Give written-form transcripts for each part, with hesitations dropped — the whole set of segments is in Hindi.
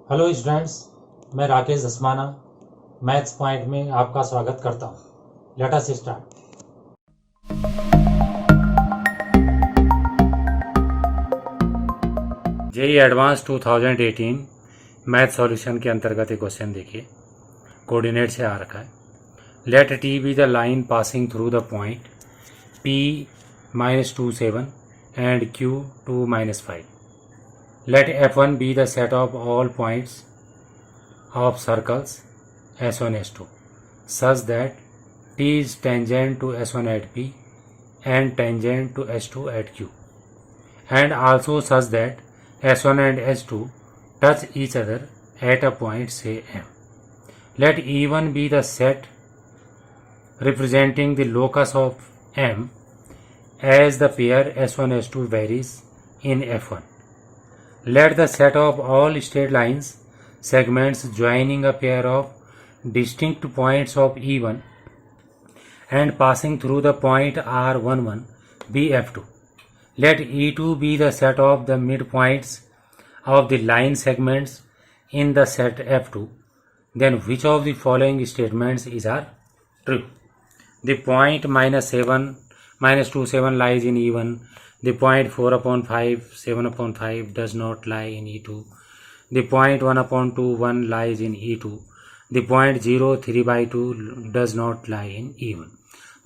हेलो स्टूडेंट्स, मैं राकेश धस्माना मैथ्स पॉइंट में आपका स्वागत करता हूँ। Let us start. JEE advance 2018 math solution के अंतर्गत एक क्वेश्चन देखिए, कोऑर्डिनेट से आ रखा है। Let T be the line passing through the point P -27 and Q 2-5. Let F1 be the set of all points of circles S1 S2 such that T is tangent to S1 at P and tangent to S2 at Q, and also such that S1 and S2 touch each other at a point say M. Let E1 be the set representing the locus of M as the pair S1 S2 varies in F1. Let the set of all straight lines segments joining a pair of distinct points of E1 and passing through the point R11 be F2. Let E2 be the set of the midpoints of the line segments in the set F2. Then which of the following statements are true? The point -27 lies in E1. The point 4/5, 7/5 does not lie in E2. The point 1/2, 1 lies in E2. The point 0, 3/2 does not lie in E1.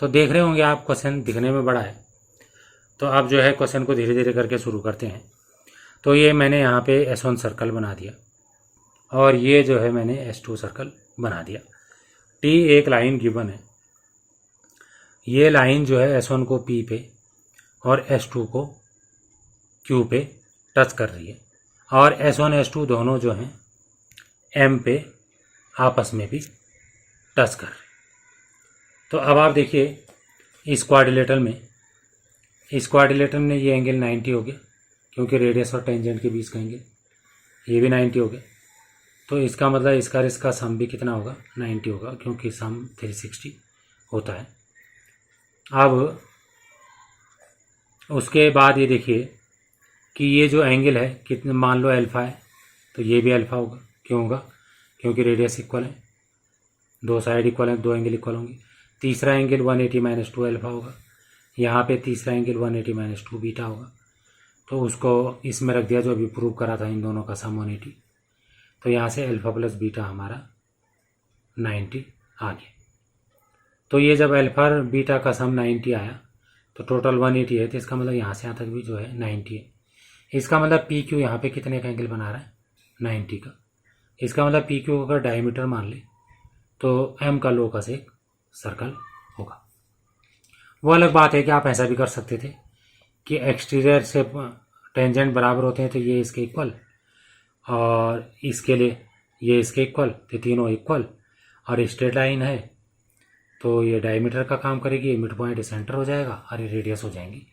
तो देख रहे होंगे आप, क्वेश्चन दिखने में बड़ा है, तो आप जो है क्वेश्चन को धीरे धीरे करके शुरू करते हैं। तो ये मैंने यहाँ पे S1 सर्कल बना दिया और ये जो है मैंने S2 सर्कल बना दिया। T एक लाइन गिवन है, ये लाइन जो है S1 को P पे और S2 को Q पे टच कर रही है, और S1 S2 दोनों जो हैं M पे आपस में भी टच कर रहे हैं। तो अब आप देखिए इस क्वाड्रिलेटरल में ये एंगल 90 हो गया, क्योंकि रेडियस और टेंजेंट के बीच का एंगल, ये भी 90 हो गया। तो इसका मतलब इसका सम भी कितना होगा, 90 होगा, क्योंकि सम 360 होता है। अब उसके बाद ये देखिए कि ये जो एंगल है कितने, मान लो अल्फ़ा है, तो ये भी अल्फ़ा होगा। क्यों होगा? क्योंकि रेडियस इक्वल है, दो साइड इक्वल है, दो एंगल इक्वल होंगे। तीसरा एंगल 180 - 2 अल्फ़ा होगा। यहाँ पे तीसरा एंगल 180 - 2 बीटा होगा। तो उसको इसमें रख दिया जो अभी प्रूव करा था, इन दोनों का सम 180। तो यहाँ से अल्फ़ा प्लस बीटा हमारा 90 आ गया। तो ये जब अल्फ़ा बीटा का सम 90 आया तो टोटल 180 है, तो इसका मतलब यहाँ से यहाँ तक भी जो है 90 है। इसका मतलब पी क्यू यहाँ पे कितने का एंगल बना रहा है, 90 का। इसका मतलब पी क्यू अगर डायमीटर मान ले तो एम का लोकस एक सर्कल होगा। वो अलग बात है कि आप ऐसा भी कर सकते थे कि एक्सटीरियर से टेंजेंट बराबर होते हैं, तो ये इसके इक्वल और इसके लिए ये इसके इक्वल, तो तीनों इक्वल, और स्ट्रेट लाइन है तो ये डायमीटर का काम करेगी, ये मिड पॉइंट सेंटर हो जाएगा और ये रेडियस हो जाएंगी,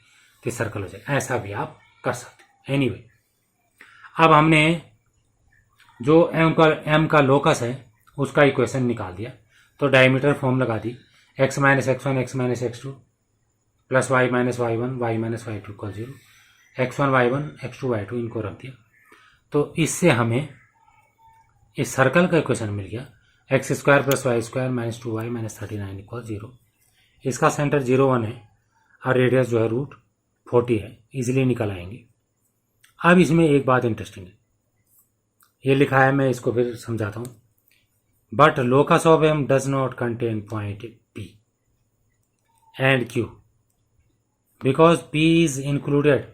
तो सर्कल हो जाएगा। ऐसा भी आप कर सकते हैं। एनीवे, अब हमने जो एम का लोकस है उसका इक्वेशन निकाल दिया, तो डायमीटर फॉर्म लगा दी, x - x1 x - x2 plus y - y1 y - y2 = 0, x1 y1 x2 y2 इनको रख दिया। तो इससे हमें इस सर्कल का इक्वेशन मिल गया, x² + y² - 2y - 39 = 0। इसका सेंटर 0, 1 है और रेडियस जो है √40 है, इजीली निकल आएंगे। अब इसमें एक बात इंटरेस्टिंग है, ये लिखा है, मैं इसको फिर समझाता हूँ। But locus of M does not contain point P and Q because P is included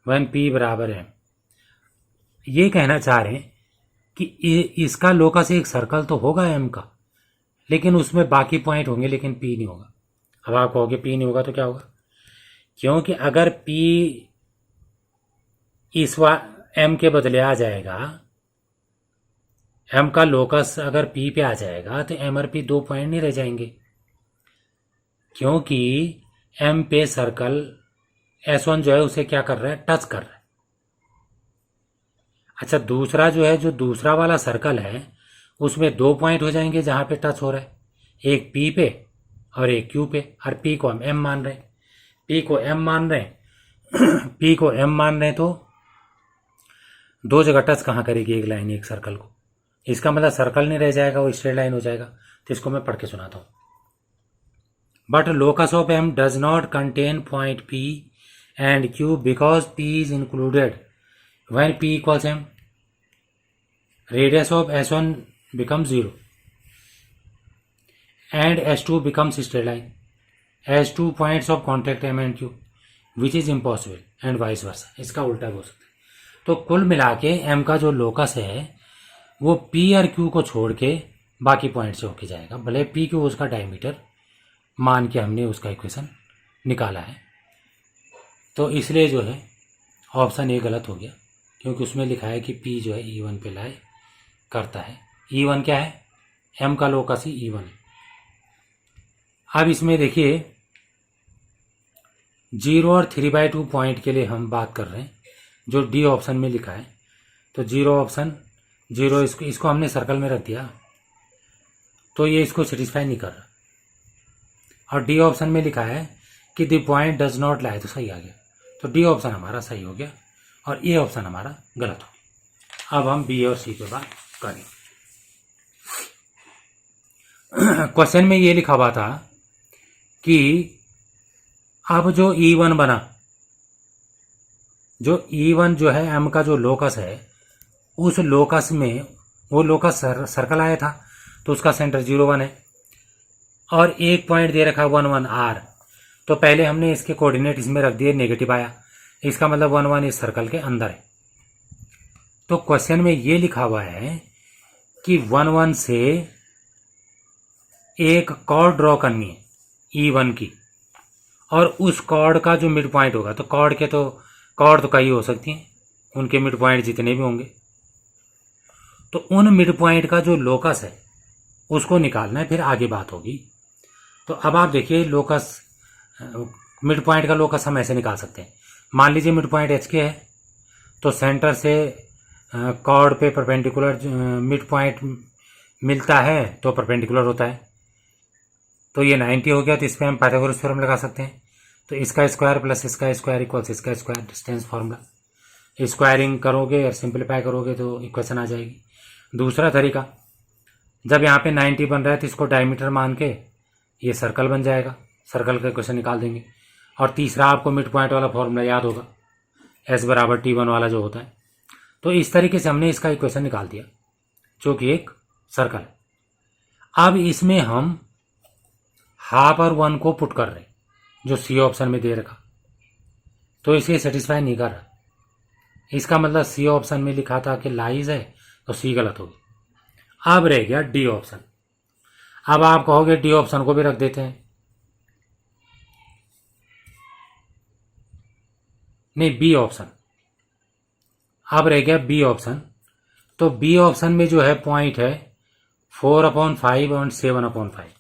when P बराबर M। ये कहना चाह रहे हैं कि इसका लोकस एक सर्कल तो होगा M का, लेकिन उसमें बाकी पॉइंट होंगे, लेकिन P नहीं होगा। अब आप कहोगे P नहीं होगा तो क्या होगा? क्योंकि अगर P इस M के बदले आ जाएगा, M का लोकस अगर P पे आ जाएगा, तो M और P दो पॉइंट नहीं रह जाएंगे, क्योंकि M पे सर्कल S1 जो है उसे क्या कर रहा है, टच कर रहा है। अच्छा, दूसरा जो है, जो दूसरा वाला सर्कल है उसमें दो पॉइंट हो जाएंगे जहां पे टच हो रहा है, एक P पे और एक Q पे, और P को हम M मान रहे हैं, P को M मान रहे हैं तो दो जगह टच कहाँ करेगी एक लाइन एक सर्कल को, इसका मतलब सर्कल नहीं रह जाएगा, वो स्ट्रेट लाइन हो जाएगा। तो इसको मैं पढ़ के सुनाता हूँ। But locus of M does not contain point P and Q because P is included when P equals M, radius of S1 becomes 0 and S2 becomes straight line as 2 points of contact M and Q which is impossible and vice versa। इसका उल्टा भी हो सकता है। तो कुल मिला के M का जो लोकस है वो P और Q को छोड़ के बाकी पॉइंट से होके जाएगा, भले P Q उसका डायमीटर मान के हमने उसका इक्वेशन निकाला है। तो इसलिए जो है ऑप्शन ए गलत हो गया, क्योंकि उसमें लिखा है कि P जो है E1 पे लाए करता है। E1 क्या है? M का लोकस ही E1 है। अब इसमें देखिए 0 और 3/2 पॉइंट के लिए हम बात कर रहे हैं, जो डी ऑप्शन में लिखा है। तो 0 ऑप्शन 0 इसको हमने सर्कल में रख दिया, तो ये इसको सेटिस्फाई नहीं कर रहा। और डी ऑप्शन में लिखा है कि the point does not lie, तो सही आ गया। तो डी ऑप्शन हमारा सही हो गया और ए ऑप्शन हमारा गलत हो गया। अब हम बी और सी पे बात करें। क्वेश्चन में ये लिखा हुआ था कि अब जो E1 बना, जो E1 जो है M का जो लोकस है, उस लोकस में वो लोकस सर्कल आया था, तो उसका सेंटर 0 1 है और एक पॉइंट दे रखा 1 1 R। तो पहले हमने इसके कोऑर्डिनेट इसमें रख दिए, नेगेटिव आया, इसका मतलब 1 1 इस सर्कल के अंदर है। तो क्वेश्चन में ये लिखा हुआ है कि 1 1 से एक कॉर्ड ड्रॉ करनी है E1 की, और उस कॉर्ड का जो मिड पॉइंट होगा, तो कॉर्ड तो कई हो सकती हैं, उनके मिड पॉइंट जितने भी होंगे, तो उन मिड पॉइंट का जो लोकस है उसको निकालना है, फिर आगे बात होगी। तो अब आप देखिए लोकस, मिड पॉइंट का लोकस हम ऐसे निकाल सकते हैं। मान लीजिए मिड पॉइंट HK है, तो सेंटर से कॉर्ड पे परपेंडिकुलर मिड पॉइंट मिलता है तो परपेंडिकुलर होता है, तो ये 90 हो गया। तो इस पर हम पाइथागोरस थ्योरम लगा सकते हैं। तो इसका स्क्वायर प्लस इसका स्क्वायर इक्वल्स इसका स्क्वायर, डिस्टेंस फार्मूला। स्क्वायरिंग करोगे और सिंप्लीफाई करोगे तो इक्वेशन आ जाएगी। दूसरा तरीका, जब यहाँ पे 90 बन रहा है तो इसको डायमीटर मान के ये सर्कल बन जाएगा, सर्कल का इक्वेशन निकाल देंगे। और तीसरा आपको मिड पॉइंट वाला फॉर्मूला याद होगा, S = T1 वाला जो होता है। तो इस तरीके से हमने इसका इक्वेशन निकाल दिया, जो कि एक सर्कल है। अब इसमें हम हाफ और 1 को पुट कर रहे हैं, जो सी ऑप्शन में दे रखा, तो इसे सेटिस्फाई नहीं कर रहा। इसका मतलब सी ऑप्शन में लिखा था कि लाइज है, तो सी गलत होगी। अब रह गया डी ऑप्शन। अब आप कहोगे डी ऑप्शन को भी रख देते हैं, नहीं बी ऑप्शन। अब रह गया बी ऑप्शन। तो बी ऑप्शन में जो है पॉइंट है 4/5 और 7/5।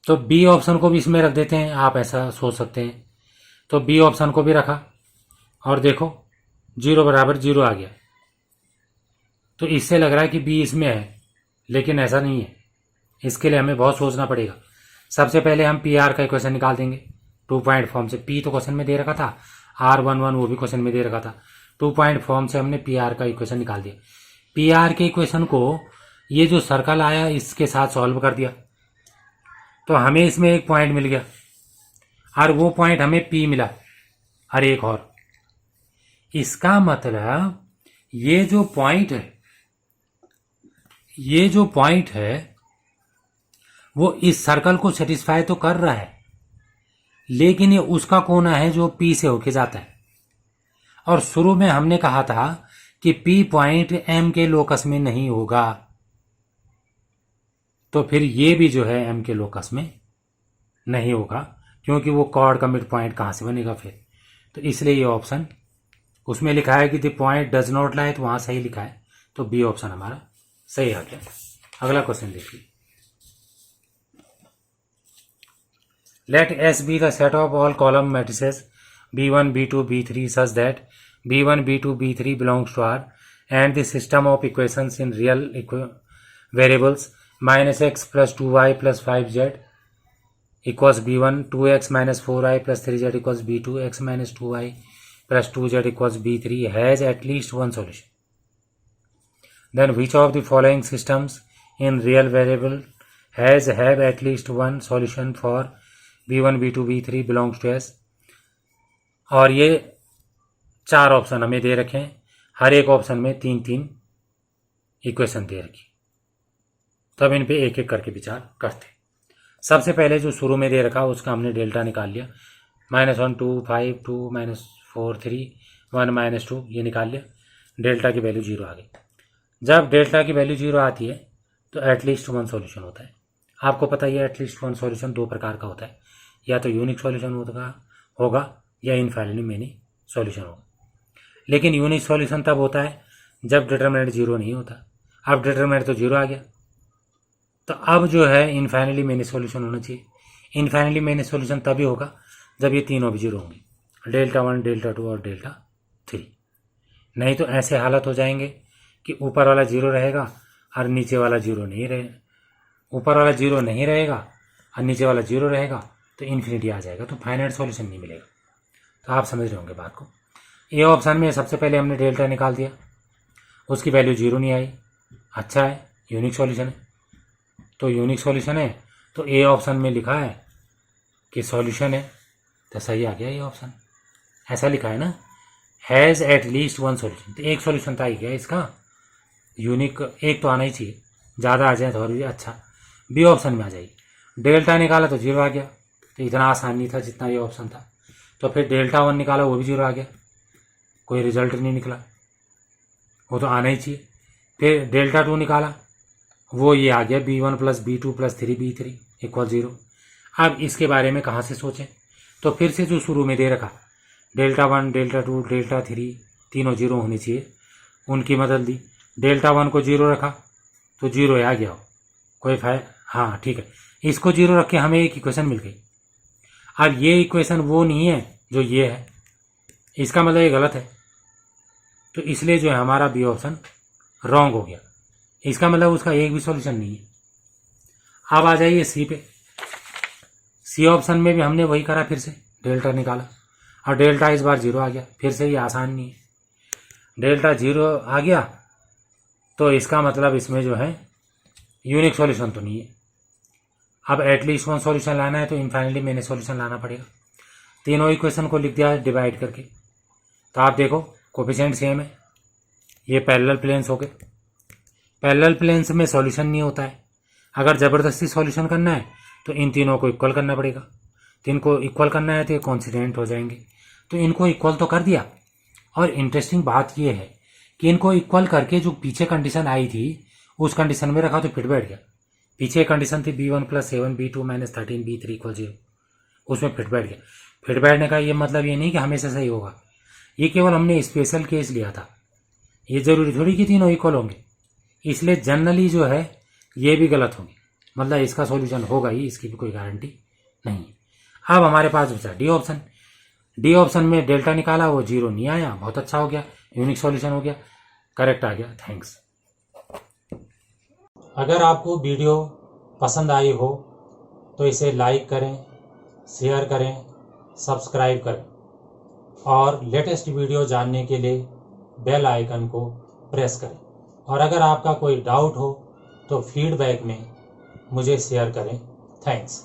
तो बी ऑप्शन को भी इसमें रख देते हैं, आप ऐसा सोच सकते हैं। तो बी ऑप्शन को भी रखा और देखो 0 = 0 आ गया। तो इससे लग रहा है कि बी इसमें है, लेकिन ऐसा नहीं है। इसके लिए हमें बहुत सोचना पड़ेगा। सबसे पहले हम पी आर का इक्वेशन निकाल देंगे 2 पॉइंट फॉर्म से। पी तो क्वेश्चन में दे रखा था, R11 वो भी क्वेश्चन में दे रखा था। 2 पॉइंट फॉर्म से हमने पी आर का इक्वेशन निकाल दिया। पी आर के इक्वेशन को ये जो सर्कल आया इसके साथ सॉल्व कर दिया, तो हमें इसमें एक पॉइंट मिल गया और वो पॉइंट हमें पी मिला और एक और। इसका मतलब ये जो पॉइंट है वो इस सर्कल को सेटिस्फाई तो कर रहा है, लेकिन ये उसका कोना है जो पी से होके जाता है। और शुरू में हमने कहा था कि पी पॉइंट एम के लोकस में नहीं होगा, तो फिर ये भी जो है एम के लोकस में नहीं होगा, क्योंकि वो कॉर्ड का मिड पॉइंट कहाँ से बनेगा फिर। तो इसलिए ये ऑप्शन, उसमें लिखा है कि the point does not lie, तो वहाँ सही लिखा है, तो बी ऑप्शन हमारा सही आ गया। अगला क्वेश्चन देखिए। लेट S be the set of all column matrices B1, B2, B3 such that B1, B2, B3 belongs to R and the system of equations in real variables -x + 2y + 5z equals B1, 2x - 4y + 3z equals B2, x - 2y plus 2z equals b3 has at least one solution. Then which of the following systems in real variable have at least one solution for b1 b2 b3 belongs to S? और ये 4 ऑप्शन हमें दे रखे हैं, हर एक ऑप्शन में 3-3 इक्वेशन दे रखी। तब इन पे एक एक करके विचार करते। सबसे पहले जो शुरू में दे रखा उसका हमने डेल्टा निकाल लिया, -1 2 5 2 -4 3 1 -2 ये निकाल लिया। डेल्टा की वैल्यू 0 आ गई। जब डेल्टा की वैल्यू 0 आती है तो एटलीस्ट वन सॉल्यूशन होता है। आपको पता ही है एटलीस्ट वन सॉल्यूशन 2 प्रकार का होता है, या तो यूनिक सॉल्यूशन होगा या इनफाइनाइटली मेनी सॉल्यूशन होगा। लेकिन यूनिक सॉल्यूशन तब होता है जब डिटरमिनेंट 0 नहीं होता। अब डिटरमिनेंट तो 0 आ गया, तो अब जो है इनफाइनाइटली मेनी सॉल्यूशन होना चाहिए। इनफाइनाइटली मेनी सॉल्यूशन तभी होगा जब ये तीनों भी 0 होंगे, डेल्टा 1 डेल्टा 2 और डेल्टा 3। नहीं तो ऐसे हालत हो जाएंगे कि ऊपर वाला 0 रहेगा और नीचे वाला 0 नहीं रहेगा, ऊपर वाला 0 नहीं रहेगा और नीचे वाला 0 रहेगा, तो इन्फिनिटी आ जाएगा, तो फाइनाइट सॉल्यूशन नहीं मिलेगा। तो आप समझ रहे होंगे बात को। ए ऑप्शन में सबसे पहले हमने डेल्टा निकाल दिया, उसकी वैल्यू 0 नहीं आई। अच्छा है, यूनिक सॉल्यूशन है। तो यूनिक सॉल्यूशन है तो ए ऑप्शन में लिखा है कि सॉल्यूशन है, तो सही आ गया ये ऑप्शन। ऐसा लिखा है ना, has at least one solution, तो एक सॉल्यूशन तो आ गया इसका। यूनिक एक तो आना ही चाहिए, ज़्यादा आ जाए तो और भी अच्छा। बी ऑप्शन में आ जाएगी। डेल्टा निकाला तो 0 आ गया, तो इतना आसान नहीं था जितना ये ऑप्शन था। तो फिर डेल्टा 1 निकाला, वो भी 0 आ गया, कोई रिजल्ट नहीं निकला, वो तो आना ही चाहिए। फिर डेल्टा 2 निकाला, वो ये आ गया b1 + b2 + 3b3 = 0। अब इसके बारे में कहाँ से सोचें, तो फिर से जो शुरू में दे रखा डेल्टा 1 डेल्टा 2 डेल्टा 3 तीनों 0 होनी चाहिए, उनकी मदद ली। डेल्टा 1 को 0 रखा तो 0 आ गया, कोई हाँ ठीक है, इसको 0 रख के हमें एक इक्वेशन मिल गई। अब ये इक्वेशन वो नहीं है जो ये है, इसका मतलब ये गलत है, तो इसलिए जो है हमारा बी ऑप्शन रॉन्ग हो गया। इसका मतलब उसका एक भी सॉल्यूशन नहीं है। अब आ जाइए सी पे। सी ऑप्शन में भी हमने वही करा, फिर से डेल्टा निकाला और डेल्टा इस बार 0 आ गया। फिर से ये आसान नहीं है, डेल्टा 0 आ गया तो इसका मतलब इसमें जो है यूनिक सॉल्यूशन तो नहीं है। अब एटलीस्ट वन सॉल्यूशन लाना है तो इनफाइनाइटली मेनी सॉल्यूशन लाना पड़ेगा। तीनों इक्वेशन को लिख दिया डिवाइड करके, तो आप देखो कोफिशिएंट सेम है, ये पैरेलल प्लेन्स हो गए। पैरेलल प्लेन्स में सॉल्यूशन नहीं होता है। अगर ज़बरदस्ती सॉल्यूशन करना है तो इन तीनों को इक्वल करना पड़ेगा। तो इनको इक्वल करना है तो ये कॉन्सिडेंट हो जाएंगे, तो इनको इक्वल तो कर दिया। और इंटरेस्टिंग बात ये है कि इनको इक्वल करके जो पीछे कंडीशन आई थी उस कंडीशन में रखा तो फिट बैठ गया। पीछे कंडीशन थी b1 + 7 b2 - 13 b3 = 0, उसमें फिट बैठ गया। फिट बैठने का ये मतलब ये नहीं कि हमेशा सही होगा, ये केवल हमने स्पेशल केस लिया था। ये जरूरी थोड़ी कि तीनों इक्वल होंगे, इसलिए जनरली जो है ये भी गलत होंगे, मतलब इसका सॉल्यूशन होगा ही, इसकी भी कोई गारंटी नहीं है। अब हमारे पास बचा डी ऑप्शन। डी ऑप्शन में डेल्टा निकाला, वो 0 नहीं आया, बहुत अच्छा हो गया, यूनिक सॉल्यूशन हो गया, करेक्ट आ गया। थैंक्स। अगर आपको वीडियो पसंद आई हो तो इसे लाइक करें, शेयर करें, सब्सक्राइब करें और लेटेस्ट वीडियो जानने के लिए बेल आइकन को प्रेस करें। और अगर आपका कोई डाउट हो तो फीडबैक में मुझे शेयर करें। थैंक्स।